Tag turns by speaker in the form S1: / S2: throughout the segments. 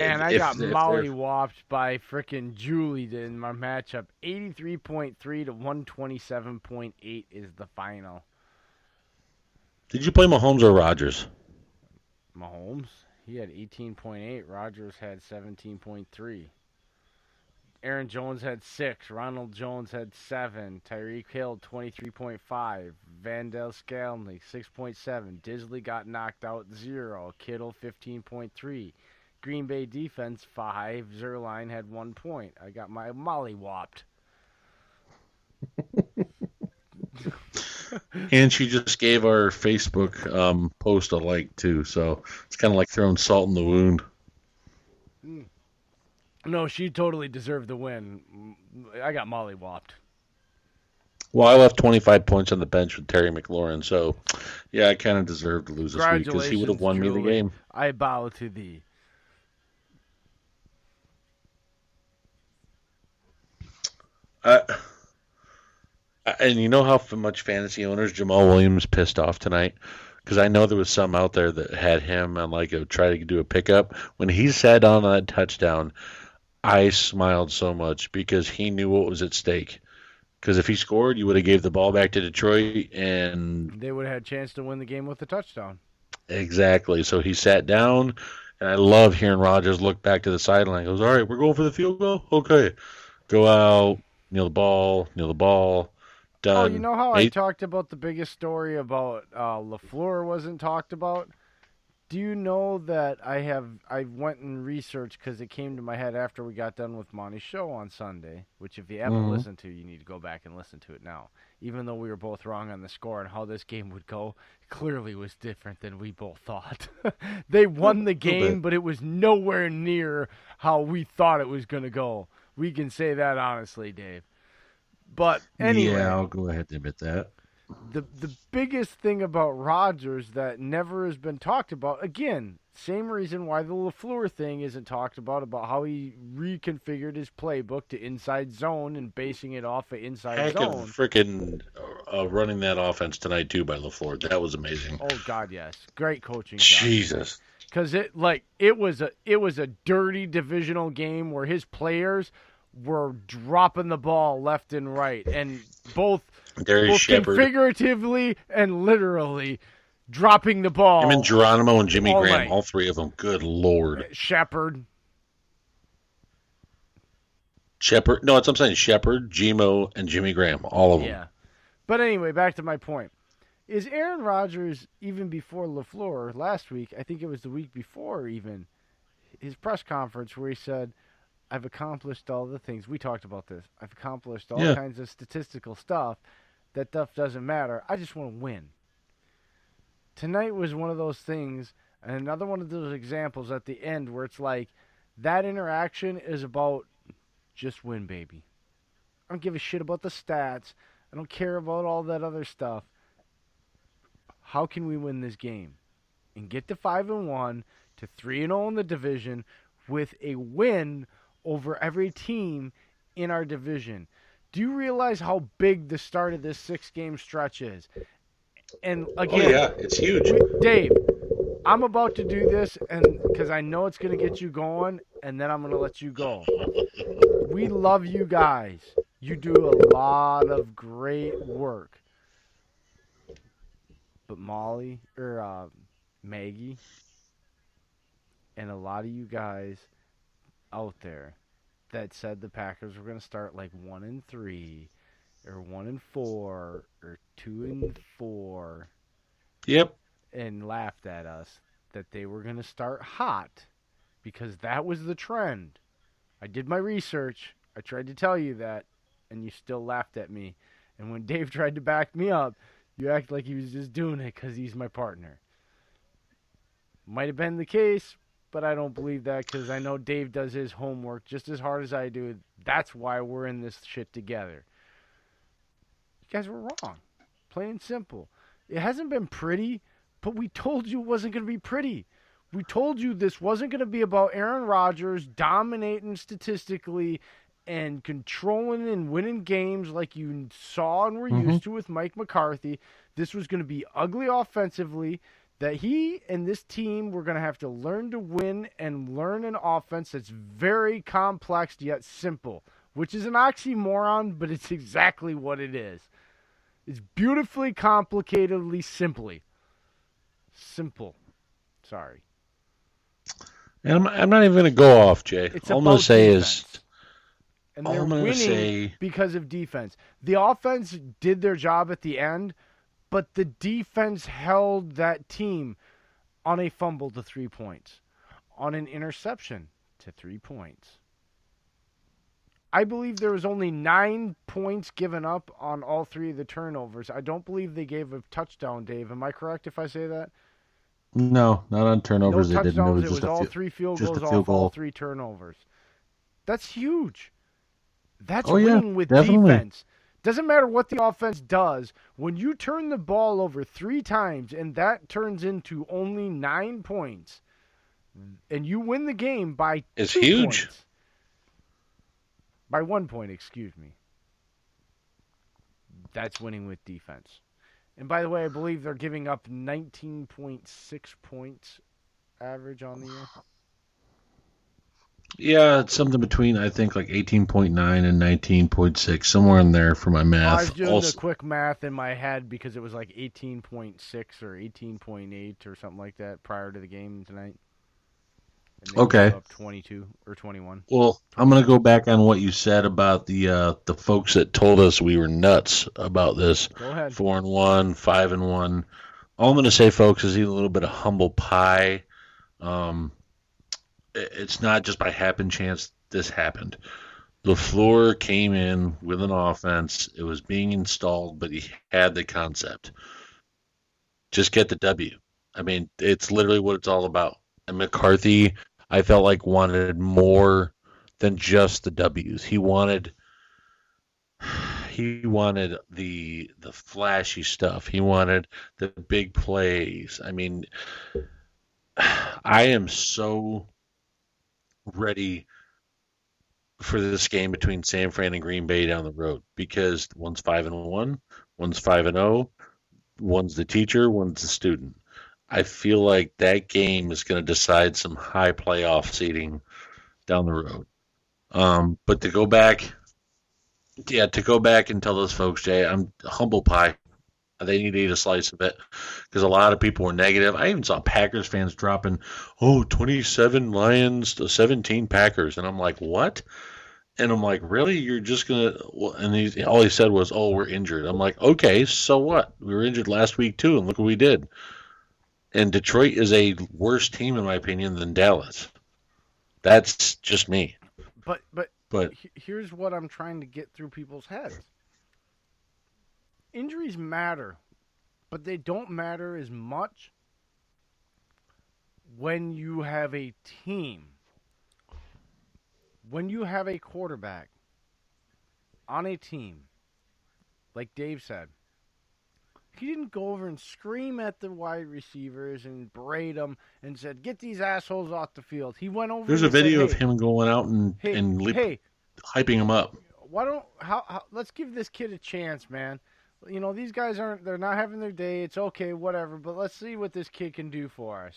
S1: And I got
S2: if they're
S1: mollywopped by frickin' Julie in my matchup. 83.3 to 127.8 is the final.
S2: did you play Mahomes or Rodgers?
S1: Mahomes, he had 18.8. Rogers had 17.3. Aaron Jones had 6. Ronald Jones had 7. Tyreek Hill, 23.5. Vandell Skalnick, 6.7. Disley got knocked out, 0. Kittle, 15.3. Green Bay defense, 5. Zerline had 1 point. I got my mollywopped.
S2: And she just gave our Facebook post a like too, so it's kind of like throwing salt in the wound.
S1: No, she totally deserved the win. I got mollywopped.
S2: Well, I left 25 points on the bench with Terry McLaurin, so yeah, I kind of deserved to lose this week because he would have
S1: Congratulations,
S2: won me the
S1: Julie.
S2: game.
S1: I bow to thee.
S2: I, and you know how much fantasy owners Jamal Williams pissed off tonight? Because I know there was some out there that had him on like a try to do a pickup. When he sat on that touchdown, I smiled so much because he knew what was at stake. Because if he scored, you would have gave the ball back to Detroit, and
S1: They would have had a chance to win the game with a touchdown.
S2: exactly. So he sat down, and I love hearing Rodgers look back to the sideline. He goes, "All right, we're going for the field goal. Okay, go out, kneel the ball,
S1: Oh, you
S2: done."
S1: know how I
S2: Eight.
S1: talked about the biggest story about LaFleur wasn't talked about? Do you know that I went and researched because it came to my head after we got done with Monty's show on Sunday, which if you haven't
S2: Mm-hmm.
S1: listened to, you need to go back and listen to it now. Even though we were both wrong on the score and how this game would go, clearly was different than we both thought. They
S2: A
S1: won the
S2: little bit.
S1: game, but it was nowhere near how we thought it was going to go. We can say that honestly, Dave. But
S2: Yeah,
S1: anyway,
S2: I'll go ahead and admit that.
S1: the biggest thing about Rodgers that never has been talked about, again, same reason why the LaFleur thing isn't talked about how he reconfigured his playbook to inside zone and basing it off of inside
S2: Heck of
S1: zone.
S2: freaking running that offense tonight too by LaFleur. That was amazing.
S1: Oh God, yes, great coaching job, Dave.
S2: Jesus.
S1: Because it was a dirty divisional game where his players were dropping the ball left and right, and both
S2: Darius
S1: both
S2: Shepard.
S1: configuratively and literally dropping the
S2: Him and
S1: ball
S2: Geronimo and Jimmy
S1: all
S2: Graham,
S1: night.
S2: all three of them. Good Lord.
S1: Shepard.
S2: Shepard. No, it's I'm saying Shepard, Gmo, and Jimmy Graham. All of them.
S1: Yeah. But anyway, back to my point. Is Aaron Rodgers, even before LaFleur last week, I think it was the week before even, his press conference where he said, I've accomplished all the things. We talked about this. I've accomplished all
S2: Yeah.
S1: kinds of statistical stuff. That stuff doesn't matter. I just want to win. Tonight was one of those things, and another one of those examples at the end where it's like, that interaction is about just win, baby. I don't give a shit about the stats. I don't care about all that other stuff. How can we win this game and get to 5-1 to 3-0 in the division with a win over every team in our division? Do you realize how big the start of this 6-game stretch is? And
S2: Oh
S1: again,
S2: yeah, it's huge.
S1: Dave, I'm about to do this, and because I know it's going to get you going, and then I'm going to let you go. We love you guys. You do a lot of great work. But Molly, or Maggie, and a lot of you guys out there that said the Packers were going to start like 1-3, or 1-4, or 2-4,
S2: Yep.
S1: and laughed at us that they were going to start hot because that was the trend. I did my research. I tried to tell you that, and you still laughed at me. And when Dave tried to back me up, you act like he was just doing it because he's my partner. Might have been the case, but I don't believe that because I know Dave does his homework just as hard as I do. That's why we're in this shit together. You guys were wrong. Plain and simple. It hasn't been pretty, but we told you it wasn't going to be pretty. We told you this wasn't going to be about Aaron Rodgers dominating statistically and controlling and winning games like you saw and were
S2: Mm-hmm.
S1: used to with Mike McCarthy. This was going to be ugly offensively. that he and this team were going to have to learn to win and learn an offense that's very complex yet simple, which is an oxymoron, but it's exactly what it is. It's beautifully complicatedly simply. Simple. Sorry.
S2: And I'm not even going to go off, Jay.
S1: It's
S2: All I'm going to
S1: about
S2: say is,
S1: defense. And
S2: all
S1: they're
S2: I'm going to
S1: winning
S2: say,
S1: because of defense. The offense did their job at the end, but the defense held that team on a fumble to 3 points, on an interception to 3 points. I believe there was only 9 points given up on all three of the turnovers. I don't believe they gave a touchdown, Dave. Am I correct if I say that?
S2: no, not on
S1: No
S2: turnovers. They didn't. It
S1: touchdowns.
S2: was
S1: It was all three field
S2: just a
S1: goals
S2: field
S1: off all
S2: goal.
S1: three turnovers. That's huge. That's
S2: Oh yeah,
S1: winning with
S2: definitely.
S1: defense. Doesn't matter what the offense does. When you turn the ball over 3 times and that turns into only 9 points, and you win the game by
S2: It's
S1: 2
S2: huge.
S1: points. By 1 point, excuse me. That's winning with defense. And by the way, I believe they're giving up 19.6 points average on the year.
S2: Yeah, it's something between I think like 18.9 and 19.6, somewhere in there for my
S1: I was
S2: math.
S1: doing the
S2: Also,
S1: quick math in my head because it was like 18.6 or 18.8 or something like that prior to the game tonight. And they gave
S2: okay.
S1: up 22 or 21.
S2: Well, I'm gonna
S1: 21.
S2: go back on what you said about the folks that told us we were nuts about this.
S1: Go ahead.
S2: 4-1, 5-1. All I'm gonna say, folks, is eat a little bit of humble pie. Um, it's not just by happen chance this happened. LaFleur came in with an offense. It was being installed, but he had the concept. Just get the W. I mean, it's literally what it's all about. And McCarthy, I felt like wanted more than just the W's. He wanted the flashy stuff. He wanted the big plays. I mean, I am so ready for this game between San Fran and Green Bay down the road because one's 5-1, one's 5-0, one's the teacher, one's the student. I feel like that game is going to decide some high playoff seeding down the road. But to go back, yeah, to go back and tell those folks, Jay, I'm humble pie. They need to eat a slice of it because a lot of people were negative. I even saw Packers fans dropping, oh, 27 Lions to 17 Packers. And I'm like, what? And I'm like, really? You're just going to. Well, and all he said was, oh, we're injured. I'm like, okay, so what? We were injured last week too, and look what we did. And Detroit is a worse team, in my opinion, than Dallas. That's just me.
S1: But
S2: But
S1: here's what I'm trying to get through people's heads. Injuries matter, but they don't matter as much when you have a team. When you have a quarterback on a team, like Dave said, he didn't go over and scream at the wide receivers and berate them and said, "Get these assholes off the field." He went over
S2: there's
S1: and
S2: a
S1: he said,
S2: video of
S1: "Hey,
S2: him going out and
S1: hey,
S2: and
S1: hey,
S2: hyping him up.
S1: why don't let's give this kid a chance, man. You know, these guys they're not having their day. It's okay, whatever, but let's see what this kid can do for us.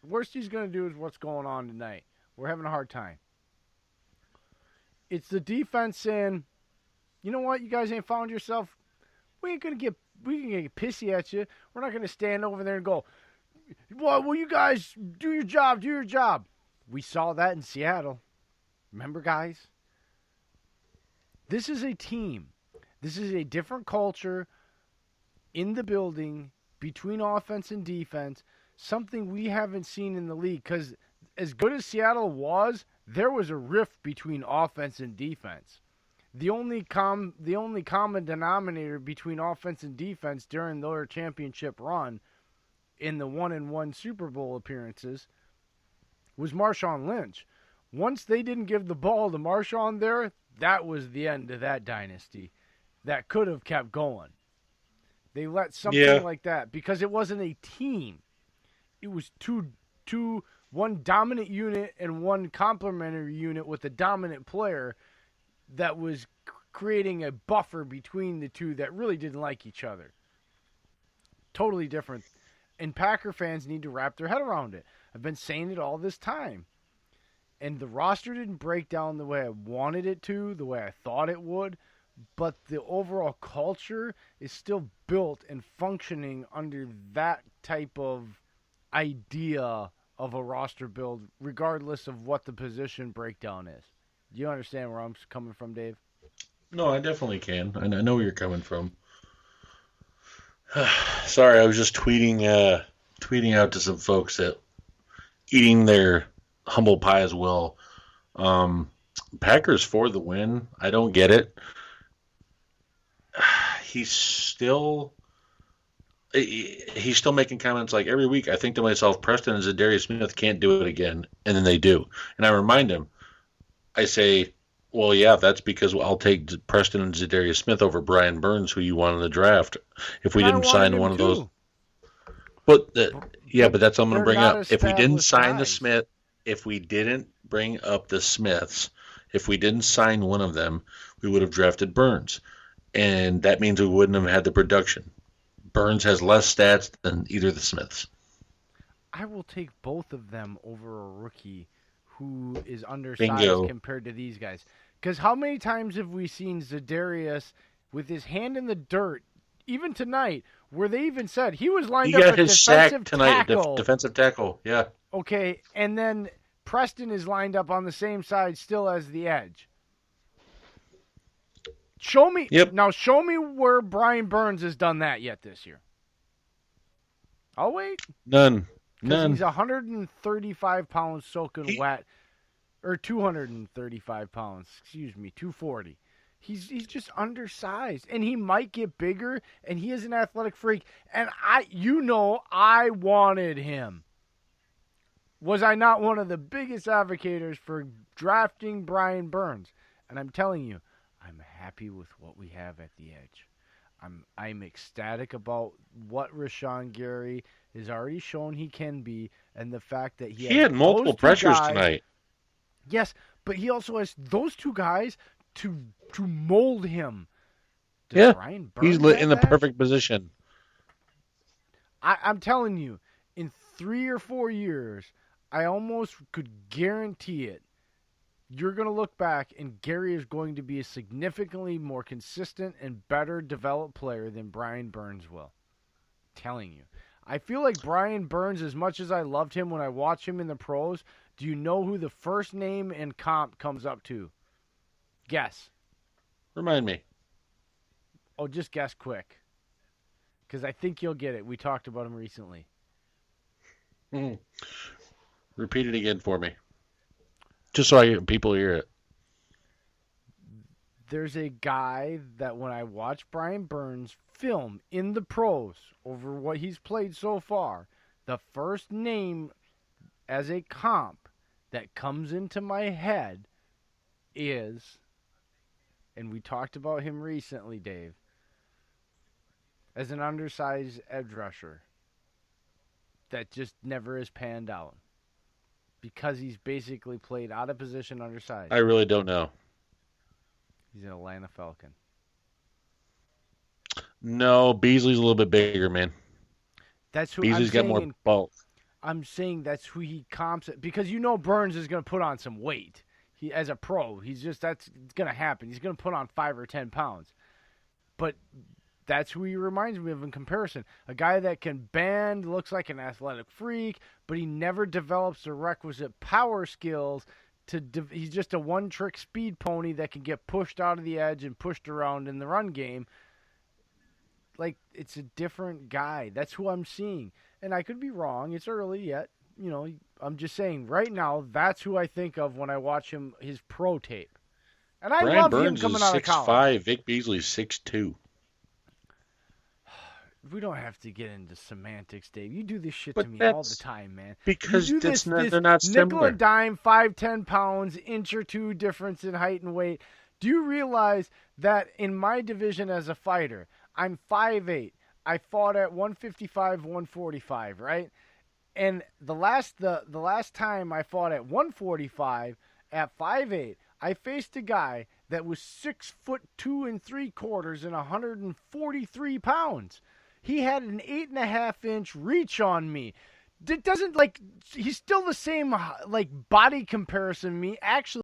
S1: Worst he's going to do is what's going on tonight. We're having a hard time." It's the defense saying, "You know what? You guys ain't found yourself. We can get pissy at you. We're not going to stand over there and go, well, you guys do your job, do your job." We saw that in Seattle. Remember, guys? This is a team. This is a different culture in the building between offense and defense, something we haven't seen in the league. Because as good as Seattle was, there was a rift between offense and defense. The only common denominator between offense and defense during their championship run in the 1-1 Super Bowl appearances was Marshawn Lynch. Once they didn't give the ball to Marshawn there, that was the end of that dynasty. That could have kept going. They let something like that because it wasn't a team. It was one dominant unit and one complementary unit with a dominant player that was creating a buffer between the two that really didn't like each other. Totally different. And Packer fans need to wrap their head around it. I've been saying it all this time. And the roster didn't break down the way I wanted it to, the way I thought it would, but the overall culture is still built and functioning under that type of idea of a roster build, regardless of what the position breakdown is. Do you understand where I'm coming from, Dave?
S2: No, I definitely can. I know where you're coming from. Sorry, I was just tweeting out to some folks that eating their humble pie as well. Um, Packers for the win. I don't get it. He's still he's still making comments like every week. I think to myself, Preston and Zadarius Smith can't do it again, and then they do. And I remind him, I say, well, yeah, that's because I'll take Preston and Zadarius Smith over Brian Burns, who you won in the draft, if we
S1: And I
S2: didn't
S1: wanted
S2: sign
S1: him
S2: one of those.
S1: too.
S2: But yeah,
S1: But
S2: but that's what I'm going to
S1: they're
S2: bring
S1: not
S2: up. If we didn't
S1: established
S2: sign the
S1: guys.
S2: Smith, if we didn't bring up the Smiths, if we didn't sign one of them, we would have drafted Burns, and that means we wouldn't have had the production. Burns has less stats than either of the Smiths.
S1: I will take both of them over a rookie who is undersized
S2: Bingo.
S1: compared to these guys. Because how many times have we seen Zadarius with his hand in the dirt, even tonight, where they even said he was
S2: He
S1: lined up
S2: got
S1: at
S2: his sack
S1: defensive
S2: tonight,
S1: tackle.
S2: defensive tackle. Yeah.
S1: Okay, and then Preston is lined up on the same side still as the edge. Show me
S2: Yep.
S1: now. Show me where Brian Burns has done that yet this year. I'll wait
S2: None.
S1: because
S2: None.
S1: he's 135 pounds soaking
S2: He,
S1: wet, or 235 pounds. Excuse me, 240. He's just undersized, and he might get bigger. And he is an athletic freak. And I wanted him. Was I not one of the biggest advocates for drafting Brian Burns? And I'm telling you, I'm happy with what we have at the edge. I'm ecstatic about what Rashawn Gary has already shown he can be, and the fact that he
S2: he
S1: has
S2: had multiple
S1: those two
S2: pressures
S1: guys.
S2: tonight.
S1: Yes, but he also has those two guys to mold him. Does
S2: Yeah.
S1: Brian
S2: He's
S1: Burns
S2: in
S1: have
S2: the
S1: that?
S2: perfect position.
S1: I'm telling you, in 3 or 4 years, I almost could guarantee it. You're going to look back, and Gary is going to be a significantly more consistent and better developed player than Brian Burns will. Telling you. I feel like Brian Burns, as much as I loved him when I watched him in the pros, do you know who the first name in comp comes up to? Guess.
S2: Remind me.
S1: Oh, just guess quick. Because I think you'll get it. We talked about him recently.
S2: Hmm. Repeat it again for me. Just so people hear it.
S1: There's a guy that when I watch Brian Burns film in the pros over what he's played so far, the first name as a comp that comes into my head is, and we talked about him recently, Dave, as an undersized edge rusher that just never has panned out because he's basically played out of position undersized.
S2: I really don't know.
S1: He's an Atlanta Falcon.
S2: No, Beasley's a little bit bigger, man.
S1: That's who
S2: Beasley's got more bulk.
S1: I'm saying that's who he comps it because Burns is going to put on some weight. He as a pro, that's going to happen. He's going to put on 5 or 10 pounds. But that's who he reminds me of in comparison. A guy that can bend, looks like an athletic freak, but he never develops the requisite power skills. He's just a one-trick speed pony that can get pushed out of the edge and pushed around in the run game. Like, it's a different guy. That's who I'm seeing. And I could be wrong. It's early yet. I'm just saying right now, that's who I think of when I watch his pro tape. And I
S2: Brian
S1: love him
S2: Burns
S1: coming
S2: is
S1: out of college.
S2: 6'5". Vic Beasley's 6'2".
S1: We don't have to get into semantics, Dave. You do this shit
S2: But
S1: to me all the
S2: that's
S1: time, man.
S2: because
S1: You do
S2: they're not
S1: nickel
S2: similar.
S1: and dime, 5-10 pounds, inch or two difference in height and weight. Do you realize that in my division as a fighter, I'm 5'8". I fought at 155, 145, right? And the last time I fought at 145 at 5'8", I faced a guy that was 6'2 3/4" and 143 pounds. He had an 8.5 inch reach on me. It doesn't like he's still the same like body comparison to me. Actually,